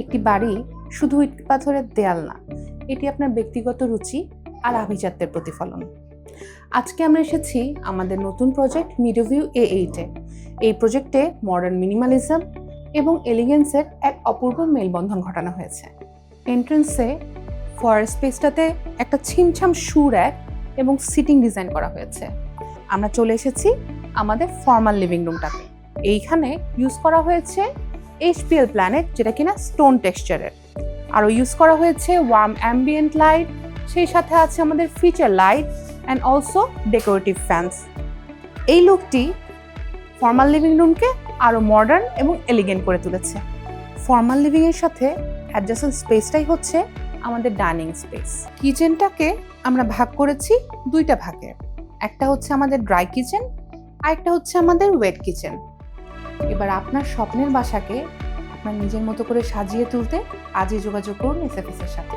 একটি বাড়ি শুধু ইট পাথরের দেয়াল না, এটি আপনার ব্যক্তিগত রুচি আর আভিজাত্যের প্রতিফলন। আজকে আমরা এসেছি আমাদের নতুন প্রজেক্ট মিডোভিউ A8-এ। এই প্রজেক্টে মডার্ন মিনিমালিজম এবং এলিগেন্সের এক অপূর্ব মেলবন্ধন ঘটানো হয়েছে। এন্ট্রেন্সে ফরেস্ট স্পেসটাতে একটা ছিমছাম শু র্যাক এবং সিটিং ডিজাইন করা হয়েছে। আমরা চলে এসেছি আমাদের ফর্মাল লিভিং রুমটাতে। এইখানে ইউজ করা হয়েছে HPL প্ল্যানেট, যেটা কিনা স্টোন টেক্সচারের। আরও ইউজ করা হয়েছে ওয়ার্ম অ্যাম্বিয়েন্ট লাইট, সেই সাথে আছে আমাদের feature light and also decorative fans. এই লুকটি ফর্মাল লিভিং রুমকে আরও মডার্ন এবং এলিগেন্ট করে তুলেছে। ফর্মাল লিভিংয়ের সাথে অ্যাডজাসেন্ট স্পেসটাই হচ্ছে আমাদের ডাইনিং স্পেস। কিচেনটাকে আমরা ভাগ করেছি দুইটা ভাগে। একটা হচ্ছে আমাদের ড্রাই কিচেন, আর একটা হচ্ছে আমাদের ওয়েট কিচেন। এবার আপনার স্বপ্নের বাসাকে আপনার নিজের মতো করে সাজিয়ে তুলতে আজই যোগাযোগ করুন SFS এর সাথে।